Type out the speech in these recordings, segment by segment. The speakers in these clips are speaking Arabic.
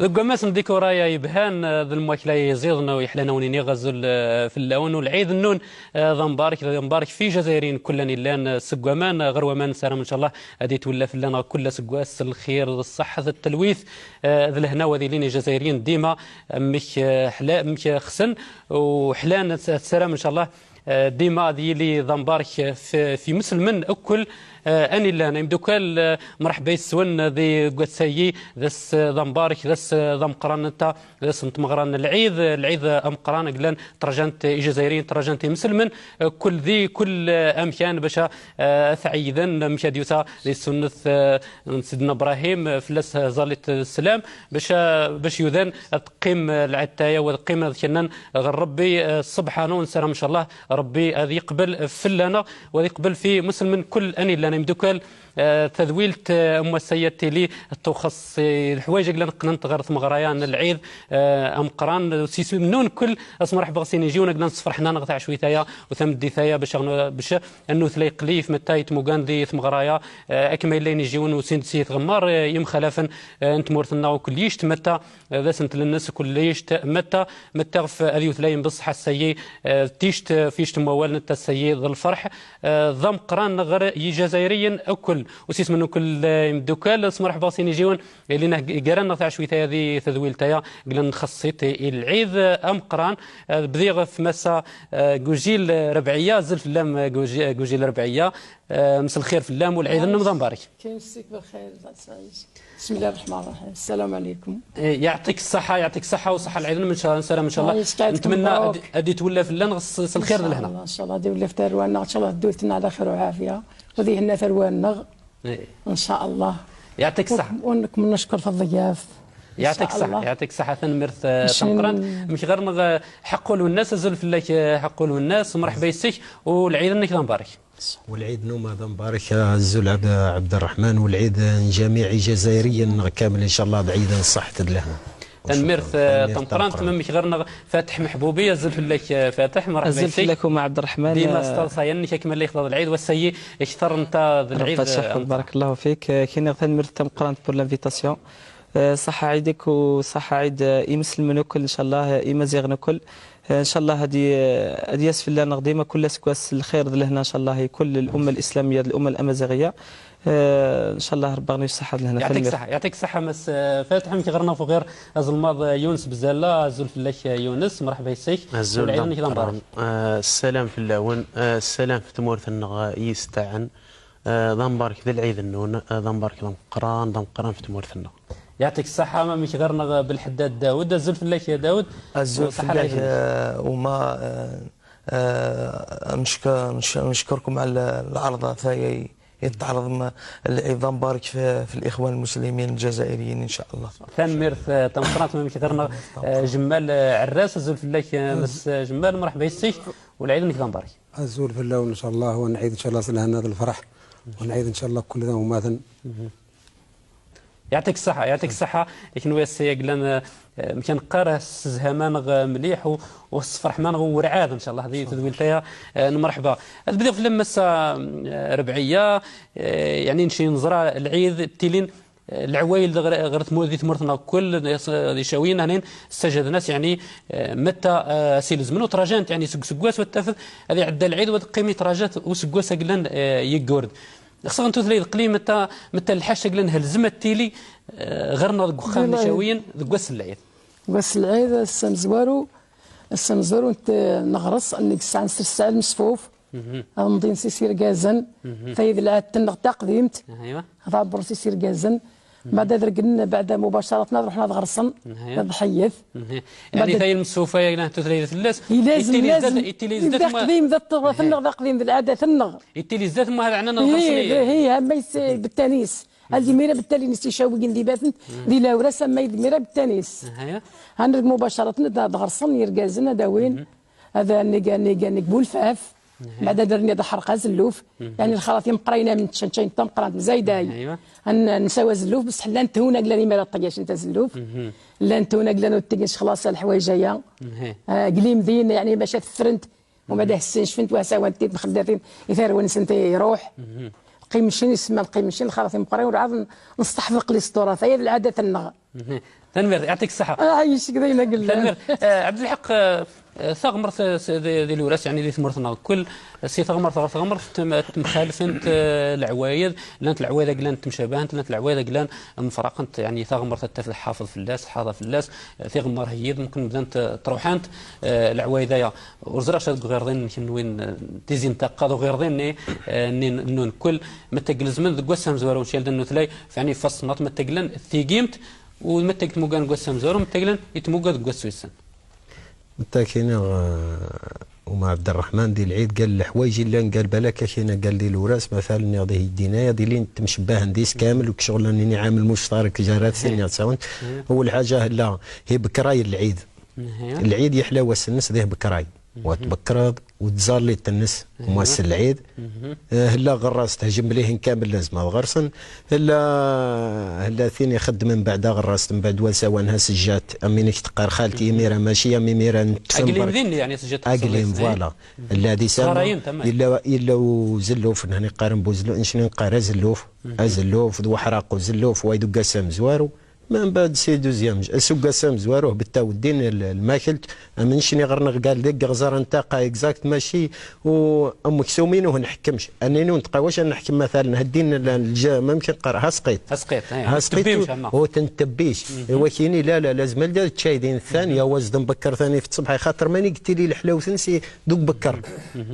قماس ديكورايا يبهان ذا الماكله يزيدنا ويحلنا ونيني غزل في اللون والعيد النون ذنبارك في جزائريين كلن لان سقوامان غروامان سلام ان شاء الله هذه تولى في لنا كل سقواس الخير الصحه التلويث ذا الهنا وذي لين جزائريين ديما مش حلا مش خسن وحلان السلام ان شاء الله ديما ديالي ذنبارك في مسلمن اكل اني لا نمدوكال مرحبا يسون ذي قتسي ذس ذنبارك ذس ذمقران انت ذس نتمغران العيد امقران قلان ترجنت جزائريين ترجنت مسلمن كل امكان باش ثعيدا مشاديوتا ذي سنه سيدنا ابراهيم فلس زالت السلام باش يذان تقيم العتايه وتقيم ذكنن غير ربي سبحانه ونسال ان شاء الله ربي هذا يقبل في لنا ويقبل في مسلم كل اني لنا يمدوكال تذويلت سيدتي لي تخص الحوايج اللي نقننت غير مغريان العيد امقران منون كل اسمر حبا غسين يجيونا قلنا نصفر حنا نقطع شويتايا وثم ديثايا باش انه ثليق لي في متايت مغاندي ثمغرايا اكمل لين يجيون وسين سيت غمار يم خلافا انت مورثنا وكليش تمتى ذا سنت للناس كليش متى في اذيو ثلايم بصحه السيي تيشت فيشت موال نتا السيي ذا الفرح ضم قران غير جزائريا اكل وسيس منو كل يمدوكال اسمر حبا غسين يجيون اللي قرانا تاع شويتايا هذه تذويلتايا قلنا نخصيت العيد امقران بديغ في مسا جوجيل ربعيه زلف اللام جوجيل ربعيه مسا الخير في اللام والعيد النظام بارك كاين السيك بالخير بسم الله الرحمن الرحيم السلام عليكم يعطيك الصحه وصحه العيد ان شاء الله سلام ان شاء الله نتمنى ادي تولى في اللان نغص الخير لهنا ان شاء الله تولى في ثروان ان شاء الله دولتنا على خير وعافيه وذي هنا ثروان ان شاء الله يعطيك الصحه ونكم نشكر في الضياف يعطيك الصحة ثنمرث تمقران مش غير حقوا له الناس زل في الله حقوا له الناس مرحبا يسك والعيد انك مبارك والعيد نوما مبارك الزول عبد الرحمن والعيد جميعي جزائريا كامل ان شاء الله بعيدا الصحة لهنا تنمرث تمقران تمامك غير فاتح محبوبية زل في الله فاتح مرحبا يسك زل لكم عبد الرحمن ديما استرصاين كمل لي يخضر العيد والسي اكثر انت العيد بارك الله فيك كاين تنمرث تمقران بور لانفيتاسيون صحة عيدك وصحة عيد يمسلم نكل ان شاء الله يمزيغ نكل ان شاء الله هذه يسفل الله نقديمه كل سكواس الخير لهنا ان شاء الله كل الامه الاسلاميه الامه الامازيغيه ان شاء الله ربنا يصحى لهنا يعطيك الصحه مس فاتح مك غيرنا فوق غير الزلماض يونس بزاله زول في الله يونس مرحبا يسيك والعيد نكذا السلام في اللون السلام في تمورث النغا يستعن ضمبارك ذا العيد النون ضمبارك ضم قران في تمورث النغا يعطيك الصحة ما مش غيرنا بالحداد داود الزول في الله يا داود الزول في الله وما نشكركم على العرض ثاي يتعرض العظام بارك في الإخوان المسلمين الجزائريين إن شاء الله. ثان ميرث تمقرات ما مش غيرنا جمال عراس الزول في الله مس جمال مرحبا يسيك والعيد نكذا مبارك. الزول في الله وإن شاء الله ونعيد إن شاء الله لنا هذا الفرح ونعيد إن شاء الله كل ذا وماثن. يعطيك الصحة لكن ويا قلنا مكان قاره زهمان مليح والصفر حمان ورعاد ان شاء الله هذه تدويلتها مرحبا بدا في لمسه ربعيه يعني نشي نزرع العيد تيلين العوايل غير تموذي ثمرتنا كل يشاويين هنين سجد ناس يعني متى سيلز منو تراجنت يعني سقواس والتفذ هذه عدى العيد وقيمه تراجات وسقواس قلنا يقورد خصنا نتوثلي القليم متى الحاشه قلنا هلزمت تيلي غيرنا دقخان نشاويين دقواس العيد قواس العيد السمزوارو انت نغرس انك الساعه الساعه المسفوف نمضي نسير كازن فايد العاد تنغ تقديمت ايوا هذا برسي سير كازن بعد ذرقنا بعد مباشره نروح نغرسن نضحيث يعني ثاي المسوفه يا تثلي ثلاث لازم تقديم ذا الثنغ ذا قديم العاده ثنغ التليزات ما هذا عندنا هي ما بالتانيس هذه ميرا بالتالي نستشاوقين دي باثن دي لاورا سما ميرا بالتانيس هنرق مباشره غرسن يرقازنا داوين هذا نيك بولفاف بعد درني هذا حرقه زلوف يعني الخراطيم قرينا من تشنشين تم قرات زايداي نساوى زلوف بصح لا نتهونا قلاني ما طياش انت زلوف لا نتهونا قلانو تيجيش خلاص الحوايج جايه قليم ذين يعني باش تفرنت وما دهسين شفنت واساوان تيت مخداتين يثيرون سنتي يروح قيمشين يسمى القيمشين الخراطيم قرينا وعاد نستحفظ لي السطوره هي العاده النغ تنمير يعطيك الصحه. عايشك دايما قلنا تنمير عبد الحق ثغمر ديال الوراث يعني اللي ثمرتنا كل سي ثغمر مخالف انت العوايد لانت العوايد قلان تمشابهنت لانت العوايد قلان مفرقنت يعني ثغمر تتفل حافظ في اللاس حاضر في اللاس ثغمر هيد ممكن بدانت تروحانت العوايد يا ورزراش غير ضين وين تيزين تقاضوا غير ضين نون كل متى من قسم زوارو شيل دنو ثلاي يعني فصنات متى قلان ثيقيمت ومتى قلت قسم زوارو متى قلان يتموقد قسويسن متى كاين ومع عبد الرحمن ديال العيد قال الحوايج اللي قال بالك كاين قال لي الوراث مثلا هذه الدينايه ديالي مشبه نديس كامل وكشغل انني عامل مشترك جارات سنين تصاون اول حاجه لا هي بكراي العيد العيد يحلى والسنس ذيه بكراي وتبكرض وتزار لي التنس مواسل العيد هلا غراس تهجم ليه كامل لازم غرسن هلا ثاني خد من بعد غراس من بعد وسوانها سجات امينك تقار خالتي ميرا ماشي امي ميرا اقليم ذين يعني سجات اقليم فوالا الذي سما الا وزلوف هنا قارن بوزلو انشني نقار زلوف وحراق وزلوف ويدو قسم زوارو من بعد سي دوزيام سوق قسم زواروه بالتاو الدين الماكلت منشني غير قال ديك غزار نتاقا اكزاكت ماشي وامك سومين ونحكمش انني ونتقاواش نحكم مثلا هالدين الجا ممكن قرا هسقيت هو تنتبيش وكيني لا لازم ندير تشايدين الثانيه وزد نبكر ثاني في الصبح خاطر ماني قلت لي الحلاوه ثنسي دوك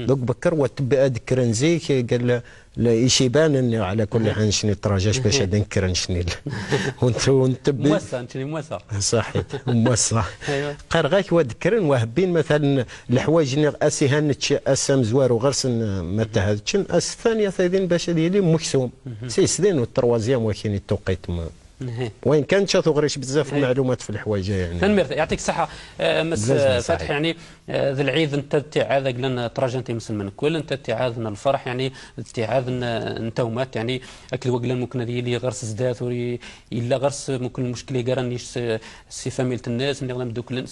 بكر وتبع ذكر نزيك قال لا يشيبان على كل حال نشني طراجاش باش نكر نشني وانت موسى صحيح موسى قرغاك وذكرن وهبين مثلا الحوايج اللي اسيهن اسام زوار وغرسن متى هذا اس الثانيه ثانيين باش ديالي مكسوم سي سدين والتروازيام وكاين التوقيت وين كانت غريش بزاف المعلومات في الحوايج يعني تنمير يعطيك الصحه مس فتح يعني ذا العيد انت اتعاذ قلنا تراجنتي مسلمين كل انت اتعاذنا الفرح يعني اتعاذنا انتومات يعني اكل وقلا ممكن هذه اللي غرس زدات الا غرس ممكن المشكله قرنيش سي فاميله الناس اللي غنبداو كل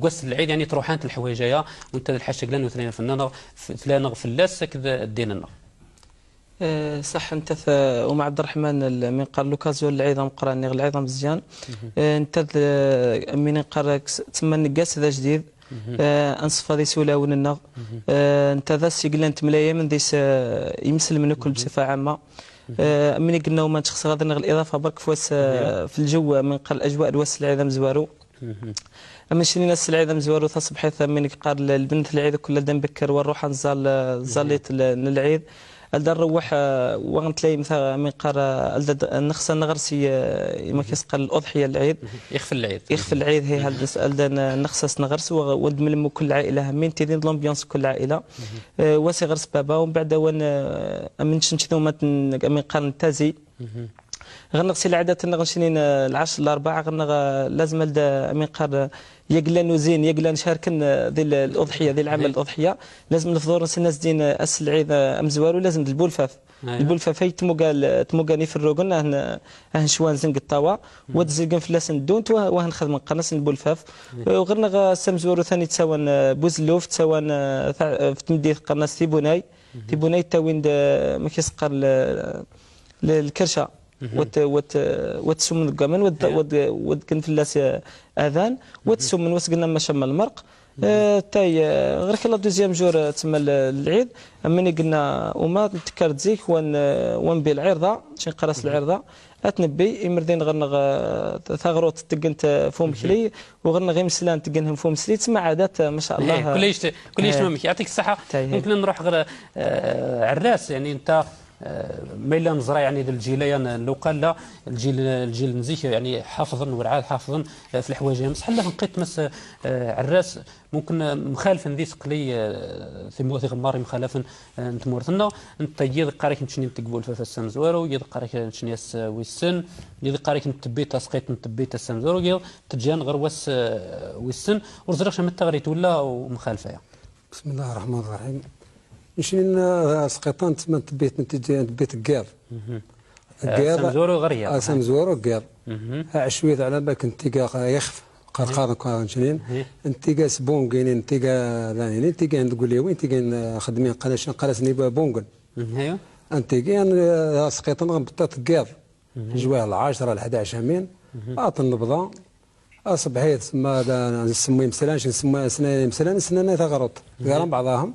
قوس العيد يعني تروحانت الحوايجيه وانت الحاجه قلنا وثلاثه فنانه ثلاثه في اللاس كذا ديننا صح انت ومع عبد الرحمن من قال لوكازيون العيد مقراني العيد مزيان انت من قال تما نقاس ذا جديد انصف هذه سولا وننا انت ذا سيقلان تملايه من ديس يمثل من كل بصفه عامه من قلنا وما تشخص غادي الاضافه برك في الجو من قال الاجواء الوس العيد مزوارو اما شنو ناس العيد مزوارو تصبح من قال البنت العيد كلها دم بكر والروح زالت للعيد الدار روح وغنتلاقي مثلا من قرا النخس نغرسي ما كيسقى الاضحيه العيد يخفى العيد هي هذا النخس نغرس ولد ملمو كل عائله همين تيدين لومبيونس كل عائله واسي غرس بابا ومن بعد من شنو من قرن تازي غنغسل عادة غنشنين العشر الأربعة لازم من قار يقلن وزين يقلن شاركن ذي الأضحية ذي العمل الأضحية لازم الفطور الناس دين أس العيد أمزوارو لازم البولفاف البولفاف هي تموقاني في الروقن هن شوان زنق الطاوة وتزلقن في لاسن دونت وهن خدم قناص البولفاف وغيرنا سمزوارو ثاني تساوان بوزلوف تساوان في تمديث قناص تيبوناي تاوين ما كيسقر الكرشة وتسمن القمن ودكن في اللاس اذان وتسمن وسقنا ما شم المرق تاي غير كلا دوزيام جور تسمى العيد مني قلنا وما تكرت زيك وان بالعرضه شين قراس العرضه اتنبي يمردين غير ثغروت تقنت فوم كلي وغير غير مسلان تقنهم فوم سلي تسمى عادات ما شاء الله كليش ممك يعطيك الصحه ممكن نروح غير عراس يعني انت ميلا نزرع يعني ذا الجيلين لو قال لا الجيل نزيك يعني حافظا ورعاد حافظا في الحوايج مسح له نقيت مس عراس ممكن مخالف ذي سقلي في موثق غماري مخالفا نتمورثنا انت يد قاريك نشني تقبول في السمزورو يد قاريك نشني ويسن يد قاريك نتبي تسقيت نتبي السمزورو يد تجان غير ويسن ورزرقش متغريت ولا ومخالفه بسم الله الرحمن الرحيم نشني سقيطان تما تبيت الكاب سمزورو غريا سمزورو كاب عشويت على بالك انت يخف قرقار نشنين انت سبون كاينين انت لا انت كاين تقول لي وين انت خدمين قلاسني بونغن ايوا انت كاين سقيطان غنبطات كاب جواه 10 ل 11 مين تنبضا أصبحيت نسمي مثلا نسمي مثلا سنانا تغرط قران بعضهم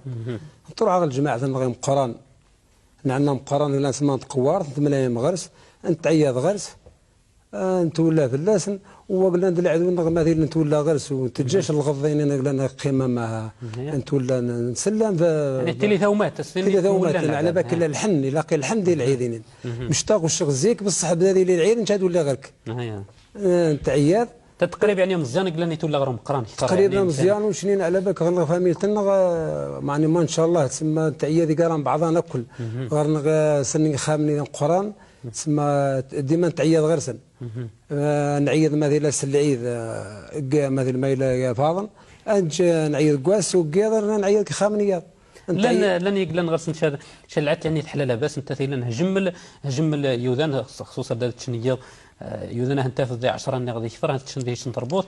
تروح على الجماعة نغيم قران نعنا مقران ولا نسمى تقوار تملايم غرس انت عياض غرس انت ولا فلاسن وقلنا ندير العدو مثلا انت ولا غرس وتجاش الغضين قلنا قيمه معها انت ولا نسلم يعني تلي ثومات على بالك الحن يلاقي الحن ديال العيدين مشتاق والشغل زيك بصح بهذه العيد انت ولا غيرك انت عياض تقريبا يعني مزيان قلنا تولى غير مقران تقريبا مزيان وشنين على بالك غير فاميلتنا معني ما ان شاء الله تسمى تعيا قران بعضنا كل غير سنين خامني قران تسمى ديما تعيا غير سن نعيد مثلا العيد مثل ما يا فاضل انج نعيد قواس وقيضر نعيد خامنيات لن يقلن غرس شلعت يعني تحلى لاباس انت ثيلا هجمل يوذان خصوصا دات التشنيات يوذنا هنتافذ 10 غادي يكثر هتشنديش نتربوط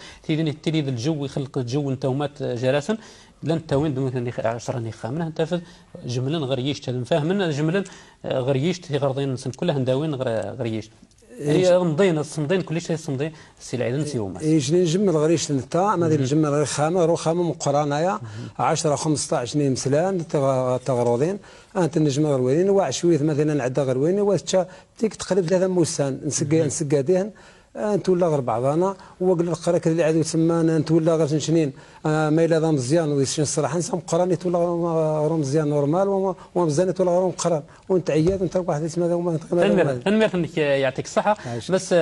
تيدي الجو يخلق الجو نتومات جلاسا لن تاوين بمثل 10 خامنه هنتافذ جملا غريش فاهمنا جملا غريش في غرضين نسن كلها هنداوين غريش هي صمدين كل شيء صمدين السي العيد نسيوم يجي نجمل غريش نتا ما دير نجمل غير خامه رو خامه مقرانايا 10 15 20 مسلان تغرودين انت نجمل غروين وعشويه مثلا عدا غروين واتشا تيك تقلب 3 موسان نسقادين انت ولا غير بعضنا وقل القراك اللي عاد يسمانا انت ولا غير شنين ما الا ذا مزيان ويشين الصراحه نسم قراني ولا غير مزيان نورمال ومزيان ولا غير مقران وانت عياد انت واحد اسمه ذا وما تنمر انك يعطيك الصحه بس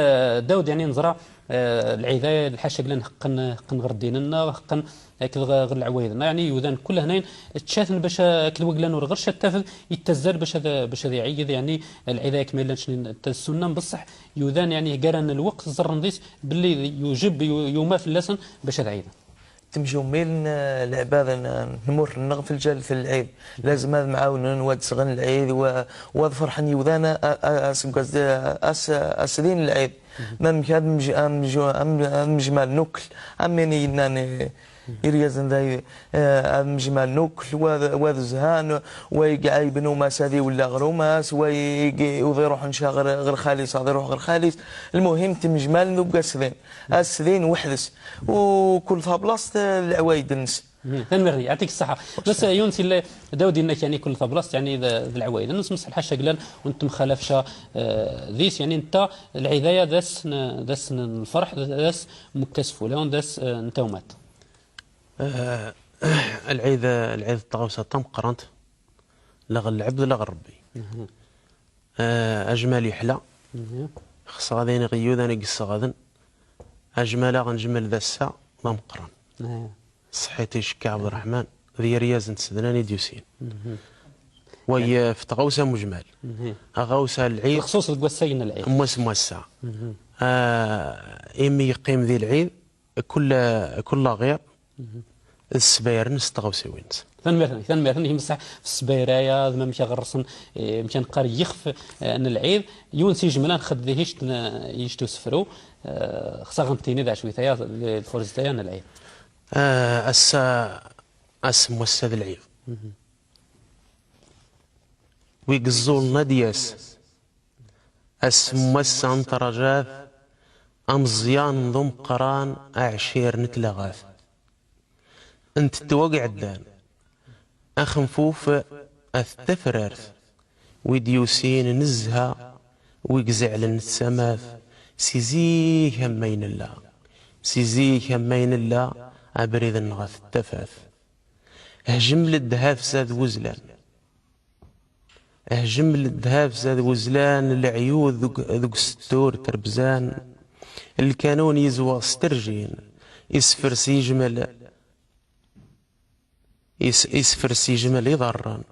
داود يعني نزرع العيدايه الحاشا قلنا حقا غير ديننا وحقا غير العوايدنا يعني يوذان كل هناين تشاتن باش كالوقلان غير شتافل يتزال باش هذا يعيد يعني العيدايه كمالا شنين السنه بصح يوذان يعني قران الوقت زر نضيس باللي يوجب يوما في اللسن باش هذا عيد تمشيو ميل العباده نمر نغفل جال في العيد لازم هذا معاون نواد صغن العيد وهذا فرحان يوذانا اسدين العيد ما مكاد مجمال نكل امني يريزن ذي مجمال نكل وذ زهان ويقع يبنوا مسادي ولا غروماس ويروح نشا غير خالص هذا يروح غير خالص المهم تمجمال نبقى السذين وحدث وكل فيها بلاصه العوايد النس تنمري يعطيك الصحه بس يونسي داود انك يعني كل بلاصه يعني العوايد الناس مسح الحاشا قلال وانت مخالفشه ذيس يعني انت العدايه داس الفرح داس مكتسفوا لون داس نتومات العيد الطغوسه تم قرنت لا العبد لا ربي اجمل يحلى خص غادي نغيوذ انا قص غادن اجمل غنجمل ذا الساعه ضم قرن صحيتي شكا عبد الرحمن ذي رياز نتسدناني ديوسين وهي في طغوسه مجمل غوسه العيد خصوص القوسين العيد موسع امي يقيم ذي العيد كل غير السباير نستغوسي وينت ثان يمسح في السبايرايا ما مشى غرسن مشى نقار يخف ان العيد يونسي جملان خد ذيش يشتو سفرو خصا غنتيني ذا شويه تايا الفرز تايا العيد موسى العيد ويقزولنا دياس موسى انطرجات امزيان ضم قران اعشير نتلغاث انت توقع الدان اخنفوف الثفرارث ويديوسين نزها ويقزعل السماث سيزيه همين الله سيزيه همين الله ابريد النغاث التفاث اهجم للدهاف زاد وزلان اهجم للدهاف زاد وزلان العيوذ ذوق ستور تربزان الكانون يزوى سترجين يسفرسي جمل يسفرسي جمل يضرن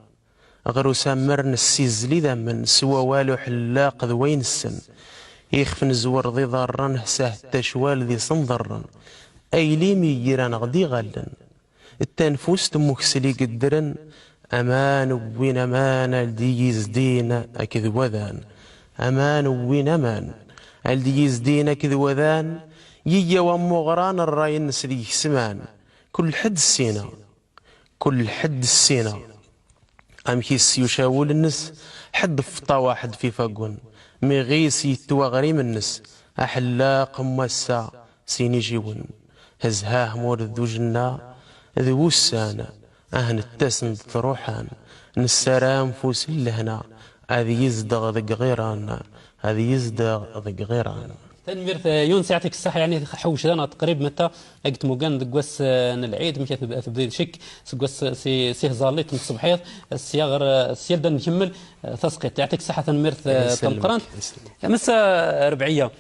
غير سامرن السيزلي ذمن سوى والو حلاق ذوين السن يخفن زور ذي ضرن ساه التشوال ذي صنضرن اي ليمي يجيران غدي غلن التنفوس تمكسلي قدرن امان وين امان الدي يزدين اكذ وذان امان وين امان الدي يزدين اكذ وذان يجي ومغران الراي النسري سمان كل حد السينا كل حد السينا أمكيس يشاول النس حد فطا واحد في فاقون مي غيس يتوى غريم النس أحلاق مسا سيني جيون هزهاه مورد وجنا ذو السانة أهن التسن تروحان نسرام فوس لهنا هذه يزدغ ذق غيران هذه يزدغ ذق غيران تنمير يونس يعطيك الصحة يعني حوش لنا تقريب متى قلت موكان دقوس العيد مشى تبدا شك سقوس سي هزاليت من الصبحيط السياغر السيادة نكمل تسقيط يعطيك الصحة تنمير تنقران مسا ربعية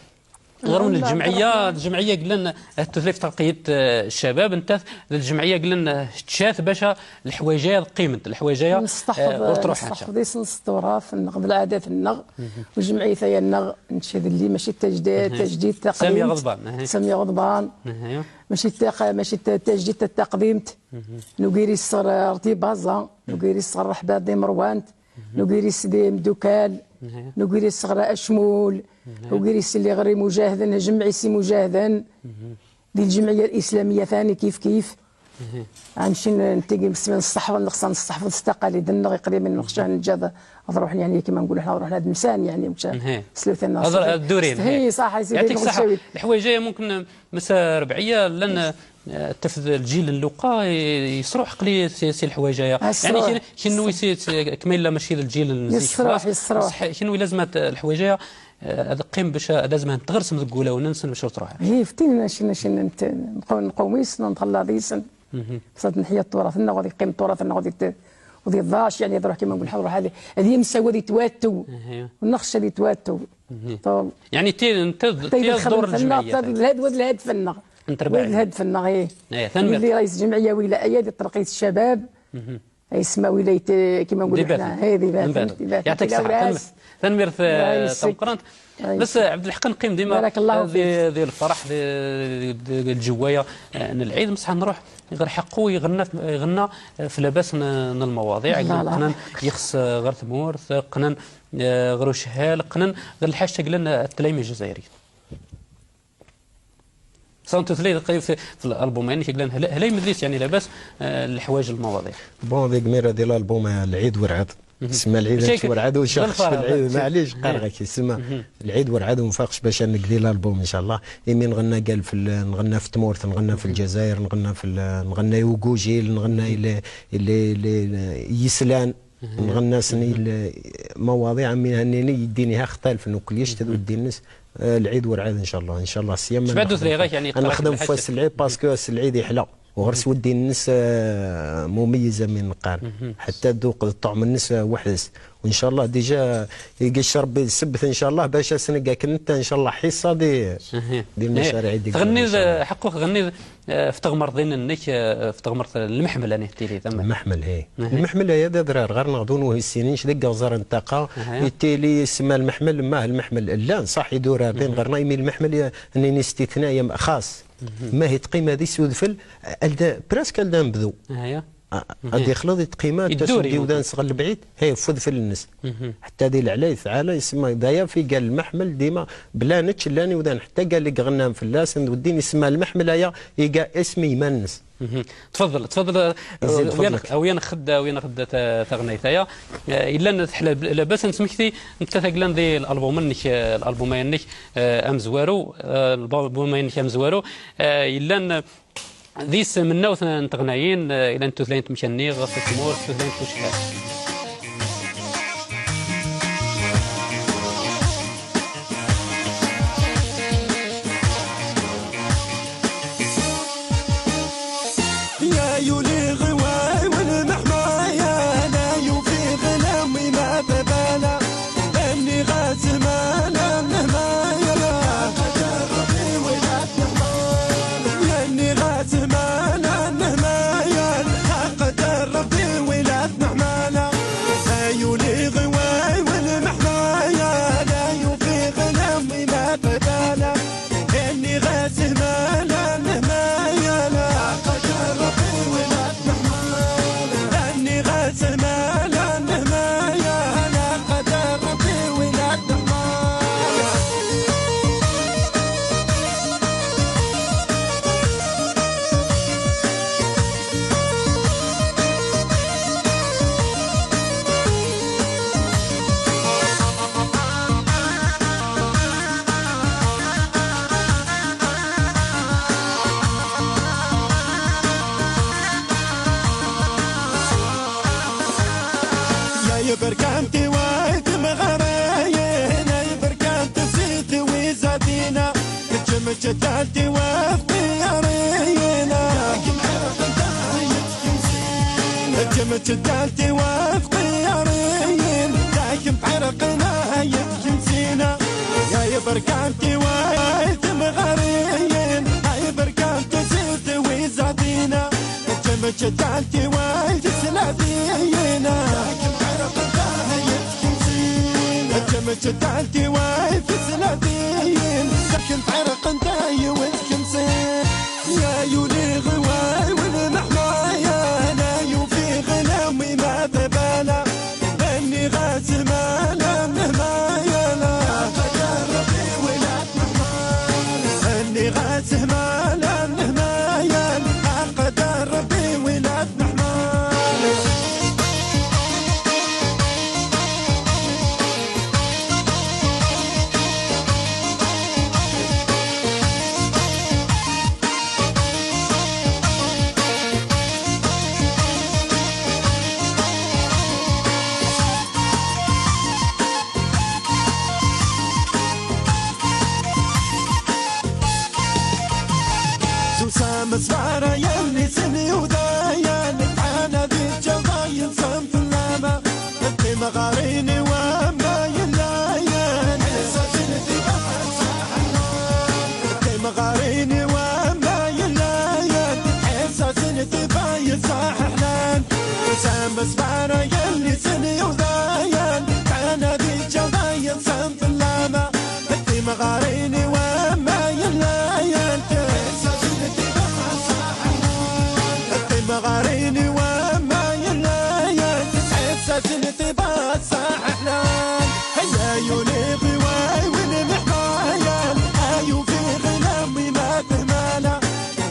غير من الجمعيه قلنا التثليف ترقيه الشباب انت الجمعيه قلنا تشات باشا الحوايجيه قيمه الحوايجيه نستحفظ نسطورها في النغ بالعاده في النغ والجمعيه ثاني النغ نشهد اللي ماشي تجديد تقديم ساميه غضبان ماشي تجديد التقديم نقيري الصغر ارتباطا نقيري الصغر رحبات دي مروان نقيري سدي مدوكال نقيري الصغر اشمول وقريس اللي غير مجاهدا جمعي سي مجاهدا دي الجمعيه الاسلاميه ثاني كيف غنمشي نتقي بسم الصحفه نقصان الصحفه التقاليد النغي قريب من نقشا نجاد نروح يعني كما نقولوا حنا نروح لهذا المسان يعني سلوثنا هذا الدورين هي صح يعطيك الصحه الحوايجيه ممكن مسا ربعيه لان الجيل اللقا يصروح قلي سي الحوايجيه يعني شنو كميل ماشي الجيل يصروح شنو لازمه الحوايجيه هذا قيم باش لازم تغرسم تقولها وننسى باش تروح هي فتينا شنو نقوميس نطلع ديسن بصات نحيا تراثنا وغادي قيم تراثنا وغادي ضاش يعني نروح كما نقول حضر هذه مساوى دي تواتو والنقش اللي تواتو يعني انت دور الجمعيه الهدف فينا الهدف فينا هي اللي رئيس جمعيه ولايه ديال ترقيه الشباب اسمها ولايه كما نقولوا حنا هذه يعطيك الصحه تنمير تنقرنت بس عبد الحق نقيم ديما ديال الفرح ديال الجوايه العيد بصح نروح غير حقو يغنى في لاباس من المواضيع قنن يخص غير ثمور قنن غير شهال قنن غير الحاجه قلنا التلاميذ الجزائري صنت ثلاثه قريب في الالبوم يعني كيقول هلا مدريس يعني لاباس الحوايج المواضيع بون ديك ميرا ديال الالبوم العيد ورعد سما العيد ورعد وشخص العيد معليش قارغه كيسمى العيد ورعد ومفاقش باش نقدي الالبوم ان شاء الله يمين نغنى قال نغنى في تمورت نغنى في الجزائر نغنى يوغوجيل نغنى اللي يسلان نغنى سني مواضيع من هنيني يديني اختلف نوكل يشتد ودي الناس العيد ورعاد ان شاء الله السيام بعدو ثريغاك يعني انا نخدم في فاس العيد باسكو العيد يحلى وغرس ودي الناس مميزه من القار حتى ذوق الطعم الناس وحدس وان شاء الله ديجا يقش ربي السبت ان شاء الله باش سنلقى كنت ان شاء الله حصه دي المشاريع دي تغني حقوق غني في تغمر ضين النك في تغمر المحمل انا تيلي ثم المحمل هي المحمل هذا درار غير نغضون وهي السنين شدق غزار انتقى التيلي اسم المحمل ما المحمل لا صح يدور بين غير يمين المحمل انني استثناء خاص ما هي تقيمه هذه سودفل براسك الدا نبذو غادي يخلط تقيمات تسدي ودان صغر البعيد هي فذ في النس حتى دي العلايث على يسمى دايا في قال المحمل ديما بلا نتش لاني ودان حتى قال لك غنام في اللاس وديني اسمها المحمل هيا يلقى اسمي يمنس تفضل وين خد تغنيتايا الا نتحلى لاباس نسمكتي انت ثقلان ذي الالبومين ام زوارو الالبومين ام زوارو الا ذيس من نوث نتغنايين الى انتو ثلاثه تمشني غصه تمور ثلاثه وشحال يا يولي غواي والمحمايا لا يوفي غلامي ما ببالا اني غازمانا مهمايا زمانا نهمايا حق ربي ولاد نعمانا جدالتي واختيارينا جمت جدالتي واختيارين لكن بعرقنا يتكنسينا يا بركانتي ويتم غارين هاي بركانتي زيد ويزادينا جمت جدالتي ويتسلادينا لكن بعرقنا يتكنسينا جمت جدالتي ويتسلادين لكن بعرقنا يتكنسين يا يولي غواي والمحمايا ما ببالا اني غازمانا مهمايانا قدر ربي ولاد محمال اني غازمانا مهمايانا قدر ربي ولاد محمال مسمارة يلي سني ودايان انا ذي الجضايل صنف اللامة انت مغاريني وما يلايان انت مغاريني وما يلايان احساس انتباهي صاح حنان مسمارة يلي سني ودايان انا ذي الجضايل صنف اللامة انت مغاريني وما يلايان مغاريني وما يلايان احساس انتباه صاح حنان هيا يوليغي واي والمحمايان ايو في غلامي ما تهمانا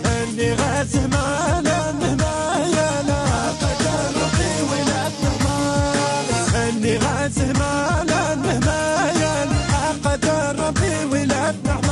اني غازه مالا مهمايانا قدر ربي ولاد محمال اني غازه مالا مهمايانا قدر ربي ولاد محمال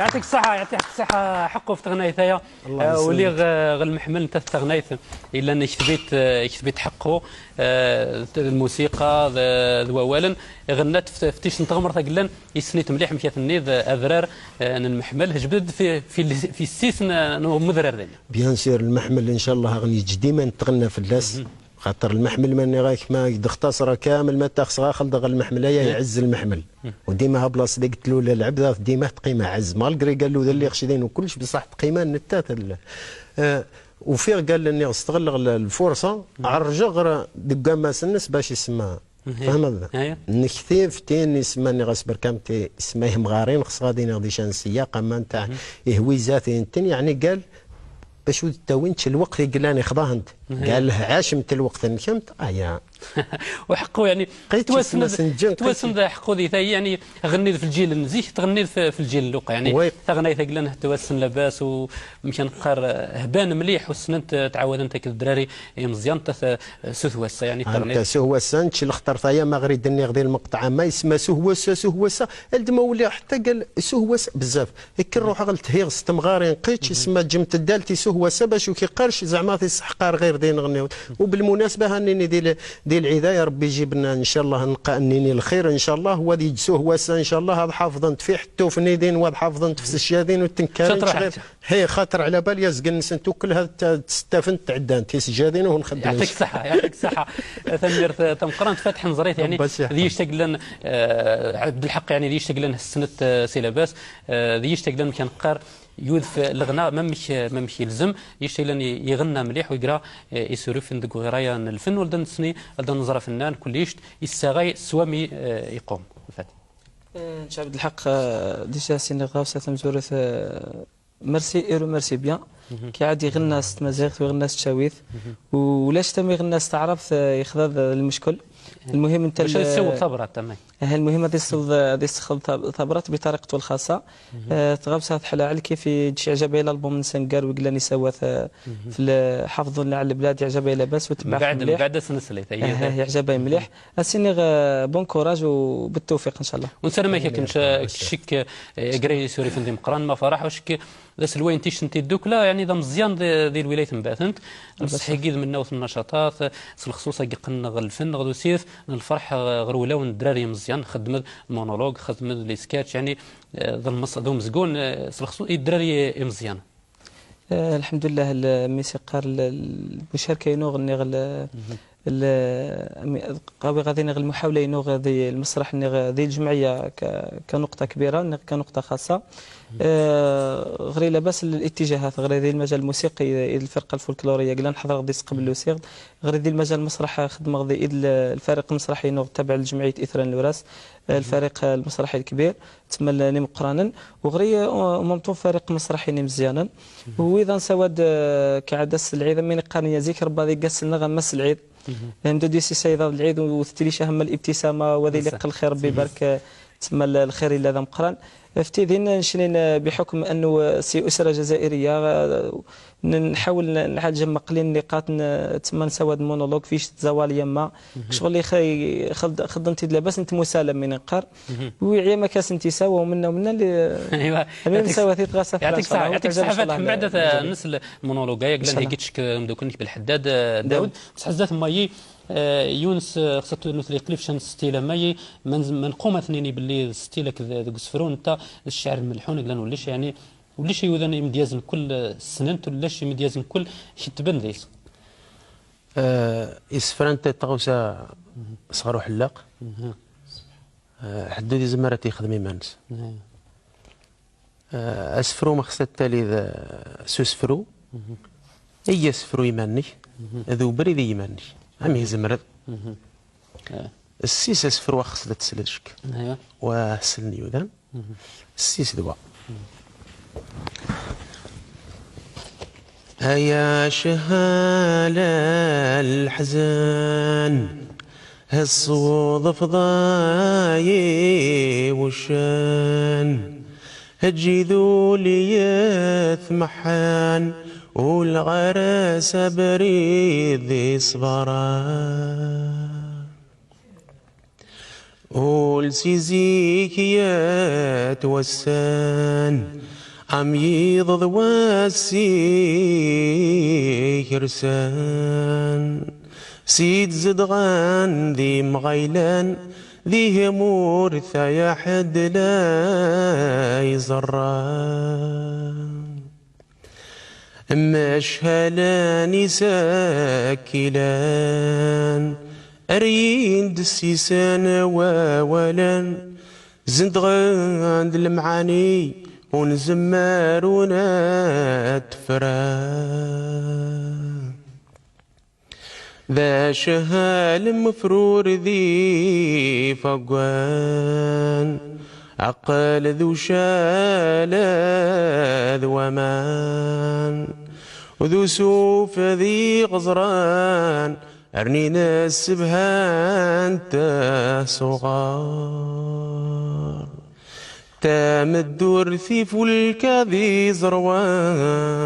يعطيك الصحة يعطيك الصحة حقه في تغنيتها ولي غالمحمل انت تغنيت الا ان يثبت حقه الموسيقى ذوالا غنات فتيش نتغمر تقلن يسنيت مليح مشات النيذ اذرار المحمل جبد في السيس مذرر ذلك بيان سير المحمل ان شاء الله غني ديما تغنى في اللاس خاطر المحمل ماني غاك ما تختصر كامل ما تاخص خلد المحمل يعز المحمل وديما ها بلاصه قلت له العبده ديما تقيمه عز مالغري قال له ذا اللي خشيدين وكلش بصح تقيمه نتات وفيه قال لي استغل الفرصه عرج غير دقا ما سنس باش يسمى فهم هذا نكثيف تين يسماني غاسبر كامتي اسمه مغارين خص غادي نغدي شان السياقه ما نتاع يهوي ذاتي انت يعني قال باش تاوينش الوقت قال لي خضاه انت قال له عاش مت الوقت نكمت يا وحقه يعني تواسن حقه ذي يعني غني في الجيل النزيح تغني في الجيل اللوقا يعني تغني ثقلنا تواسن لاباس ومشان قار هبان مليح والسنن تعاود انت كالدراري مزيان سهوسه يعني تغني سهوسه انت الاخطر ثايا ما غريد اني غير المقطع ما يسمى سهوسه الدما ولا حتى قال سهوسه بزاف هيك نروح غلت هي استمغارين قيتش اسمها جمت الدالتي سهوسه باش كي قارش زعما تيسحقار غير دين نغنيو وبالمناسبه هانيني ديال العيدا يا ربي يجيب لنا ان شاء الله نلقى انني الخير ان شاء الله هو دي سهوسه ان شاء الله هذا حافظنت في حتى في نيدين وهذا حافظنت في الشادين والتنكارين غير هي خاطر على بالي يزقن نسنتو كل هذا تستافنت تعدان تيسجادين ونخدم يعطيك الصحه يعطيك الصحه ثمير تمقران فتح نظريت يعني ذي يشتاق لنا بالحق يعني ذي يشتاق لنا السنه سي لاباس ذي يشتاق لنا كان قار يوذف الغناء ما مش يلزم يشتاق لنا يغنى مليح ويقرا يسوري في ندق غرايا الفن ولدن سني ولدن نظره فنان كل يشت يستغاي سوامي يقوم فاتي ان شاء الله بالحق ديجا سيني غاوسه تمزورث ميرسي ايرو ميرسي بيان كي عاد يغنى ست مزيغت ويغنى ست شاويث ولاش تم يغنى ست عرف يخذ المشكل المهم انت باش تسوق ثبرات تمام المهم هذه ثبرات بطريقته الخاصه تغابس هذا حلا على كيف يجي عجبه الالبوم نسنقر وقلاني سوى في حفظوا على البلاد يعجبه لاباس وتبع بعد سنسليت يعجبه مليح السيني بون كوراج وبالتوفيق ان شاء الله ونسلم هيك شك قري سوري فندم قران ما فرح وشك ذاس الوين تيش انت دوك لا يعني ذا مزيان ديال الولايه من بصح يقيد من نوث النشاطات الخصوص قلنا غير الفن غدو سيف الفرح غير ولاو الدراري مزيان خدم المونولوج خدم لي سكاتش يعني ذا ذو مزقون الخصوص الدراري مزيان الحمد لله الموسيقار المشاركه ينوغ غني قوي غادي نغ المحاوله ينوغ ذي المسرح ذي الجمعيه كنقطه كبيره كنقطه خاصه غير لاباس الاتجاهات غير ذي المجال الموسيقي الفرقه الفولكلوريه قلنا نحضر غادي قبل لوسيغ غير ذي المجال المسرح خدمه غادي الفريق المسرحي ينوغ تابع لجمعيه اثران الوراس الفريق المسرحي الكبير تما نيم قرانا وغري ممطون فريق مسرحي نيم مزيانا واذا سواد كعدس العيد من قانيه ذكر بعض قاس لنا غمس العيد ندي سي سيد العيد وثتلي شهم الابتسامه وذي لق الخير ربي يبارك تما الخير الا ذا مقران فتيذين نشنين بحكم انه سي اسره جزائريه نحاول نجمع قليل نقاط تما نسواد مونولوج فيش تزوال يما شغل اللي خدمتي لاباس انت مسالم من نقار ويعيا ما كاس انت سوا ومنا ايوا نسوى ثيت غاسه يعطيك الصحه فتح من بعد الناس المونولوجايه قال هيك مدوكنك بالحداد داود بس حزات مايي يونس خصتو نثلي قليفشان ستيلا ماي من قوم اثنين باللي ستيلك ذوك سفرون انت الشعر الملحون قال وليش يعني وليش يوذن مديازن كل سننت ولاش مديازن كل شتبن ذيس يسفرنت تغوسا صغرو حلاق حدو دي زمرتي يخدم مانس اسفرو ما خصت التالي سوسفرو هي سفرو يماني ذو بريد يماني عمي زمرد السيس اسفرو خصت تسلشك وسلني وذن السيس دوا هيا شهال الحزن هالصوض فضاي وشان هجي ذولي يثمحان والغرس بريد صبران والسيزيك يا توسان عم يضض واسي يرسان سيد زدغان ذي مغيلان ذي مورثة يا حد لا يزران مشهلان ساكلان أريد السيسان وولان زندغان المعاني ونزمار ونتفرا ذا شهال مفرور ذي فقوان عقل ذو شال ذو امان وذو سوف ذي غزران أرنينا السبهان صغار تام الدور في فلك ذي زروان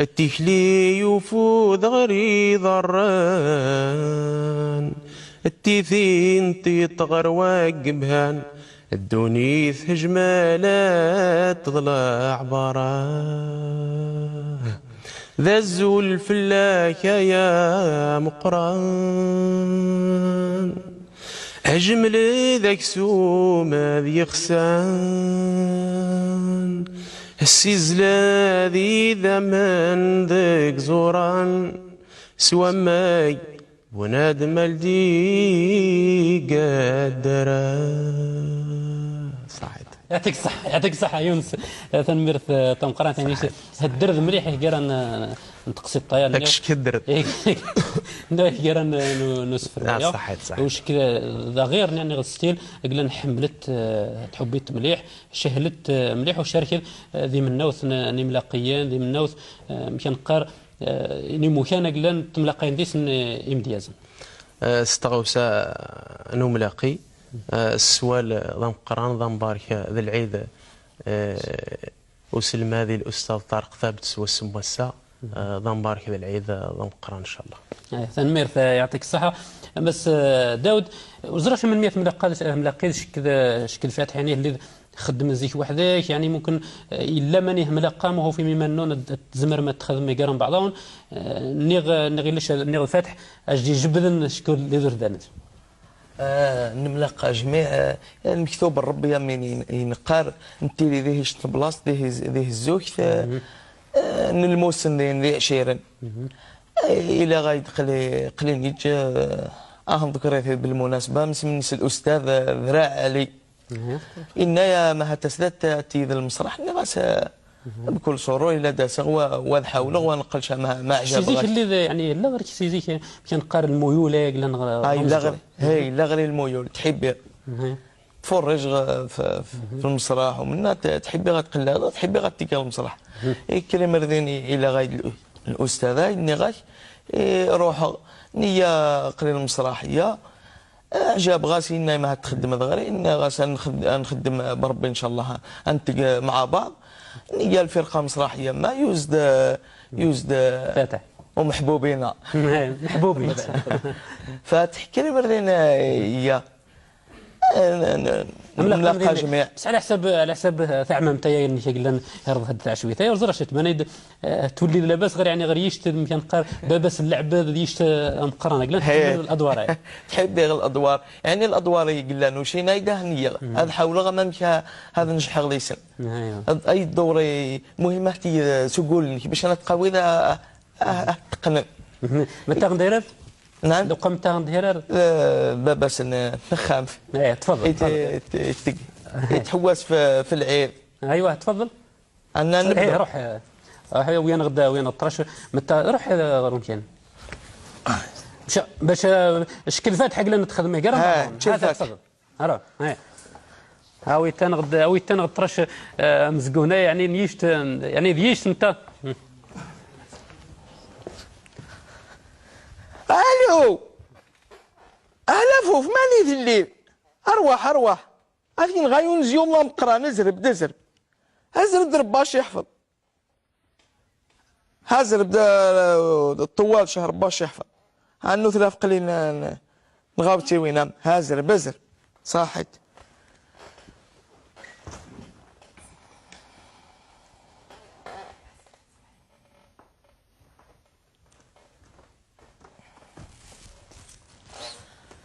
التكلي يفوذ غري ضران التيثين تيطغر واقبهان الدونيث هجمالات تضلع براه ذا الزول فلاك يا مقران أجمل ذاك سوم ذي خسان السيزلا ذي ذمن ذاك زوران سوى ماي ونادم الدي قدرا صحيح. يعطيك الصحة يعطيك الصحة يونس تنميرث تنقران ثاني هالدرد مليح كيران نتقصي الطيار داكشي كدرد كيران نسفر صحيح واش كذا غير يعني غستيل قلنا حملت تحبيت مليح شهلت مليح وشاركت ذي من نوث نملاقيين ذي من نوث مكان قار نمو كان قلنا تملاقيين ديس امديازن استغوسا نملاقي السؤال ضم قران ضم بارك ذا العيد وسلم هذه الاستاذ طارق ثابت سوى السموسه ضم بارك ذا العيد ضم قران ان شاء الله. تنمير يعطيك الصحه بس داود وزرت من 100 ملاقي شكل فاتح يعني اللي خدم زيك وحدك يعني ممكن الا مانيه ملقام وهو في ميمنون الزمر ما تخدم يقرن بعضهم نغ الفاتح اجي جبدن شكون اللي درت دانت نملقى جميع المكتوب الرب يمين ينقار نتيلي ذيه بلاص ذيه الزوج نلموسن ذي عشيرا الى غايد قليل نيج نذكر بالمناسبه مسمنس الاستاذ ذراع علي إنايا ما هتسدت تيذ المسرح نغاس بكل سرور إلى داس وذ حاول ونقلش ما عجب سيزيك اللي يعني لا غير سيزيك كان قار الميول لا غير هي لا غير الميول تحبي تفرج في المسرح ومنها تحبي غتقلها تحبي غتيكا المسرح كلمه رديني الى غاية الاستاذه اني غاي روح نيه قليل المسرحيه عجاب غاسي إني ما تخدم ذغري إن غاس نخدم بربي إن شاء الله أنتج مع بعض نيجي الفرقة مسرحية ما يوزد فاتح ومحبوبين محبوبين فاتح كلمة بردينا يا نلاقى جميع بس على حسب ثعمه نتايا اللي قلنا هرب هاد العشويه تايا وزرشت تمنيد تولي لاباس غير يعني غير يشت كان قار باباس اللعبه يشت مقرنه قلنا تحب الادوار تحب الادوار يعني الادوار قلنا وشي نايده هنيه هذا حول ما مشى هذا نجح غليسن اي دوري مهمه تي سقول باش انا تقوي تقنن متى غندير نعم لو قمت غندير بس نخاف تفضل يتحوس في العير ايوه تفضل انا نبدا روح وين غدا وين الطرش متى روح ممكن باش شكل فاتح قلنا نتخدم يقرا هذا تفضل روح هاوي تنغد هاوي تنغد طرش مزقونه يعني نيشت يعني ديشت انت الو فوف ماني ذي الليل ارواح هذين غايون زيوم الله مقرا نزرب درب باش يحفظ هزرب الطوال شهر باش يحفظ عنو ثلاث قليل نغابتي وينام بزر صاحت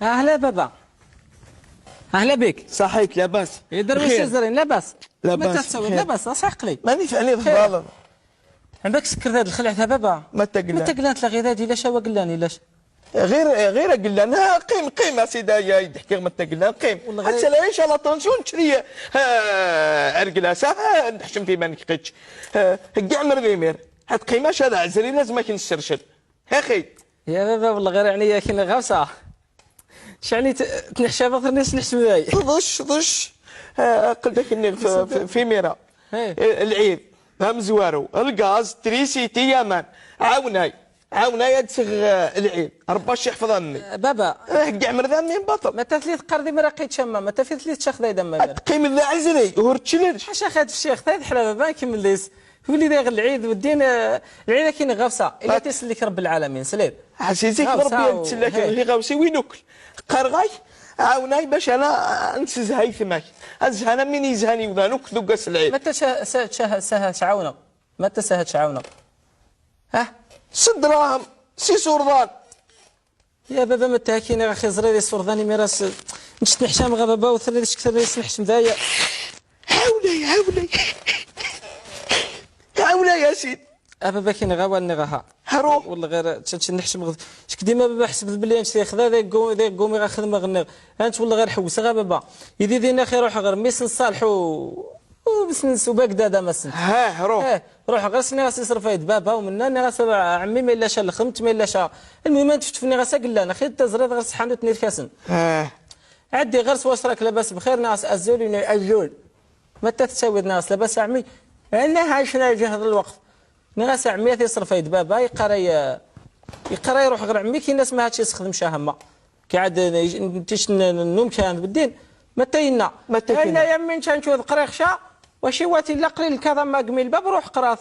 أهلا بابا أهلا بك صحيك لاباس درويش الزرين لاباس لاباس متى تسوي لاباس أصحق لي ماني فعني ضفاضة عندك سكرتات الخلع يا بابا متى قلنا تلاغي ذاتي لاش هو قلاني لاش غير قلنا قيم اسيدي يا يحكي متى قلنا قيم حتى لا ايش على طنشون تشري عرقلاسه نحشم في مانك قيتش كاع مرغيمير هاد قيماش هذا عزري لازم كاين الشرشر اخي يا بابا والله غير يعني كاين غوسه شعني تنحشى بطر الناس نحسب ذاي ضش قلت لك اني في ميرا العيد هم زوارو الغاز تريسيتي يامان عاوناي ادسغ العيد رباش يحفظني بابا كاع مرذا من بطل ما تثليث قردي ما راقيت شما ما تثليث شيخ ذا دم تقيم ذا عزري هورتشلش حاشا خاد في الشيخ ثاث حلا بابا كمل ليس ولي داغ العيد والدين العيد كاين غفصه الا تسلك رب العالمين سليم حسيتك ربي تسلك هي غوسي وينوكل قرغاي عاوناي باش انا نسز هيثماك ازهنا من يزهني وذانوك ذوقس العيد متى سهل تعاونا متى سهل تعاونا ها 6 دراهم 6 سردان يا بابا متى كاين اخي زريري سرداني ميراس نشت نحشام غا بابا وثري ديش كثر نحشم ذايا عاولاي يا سيدي بابا كاين غا والني غاها هرو والله غير نحشم شك ديما بابا حسب باللي نشري خذا ذاك قومي غا خدمه غني انت والله غير حوس غا بابا يدي دينا خير روح غير ميس نصالحوا بس نسو بقداد مسن روح روح غير سني غاس يصرف يد بابا ومنا غاس عمي ما الا شا الخمت ما الا شا المهم انت شفتني غاس قلنا خير تزريد غير صحانوت نير كاسن عدي غير واش راك لاباس بخير ناس الزول متى تسوي ناس لاباس عمي انا عايشنا جهد الوقف ناس عمي يصرف يد بابا يقرا يروح غير عمي كاين ناس ما هادشي يستخدم شاهمه كعاد نتيش النوم كان بالدين متى انا يا من تنشوف قريخشا وشي واتي لا قليل كذا ما قميل باب روح قراث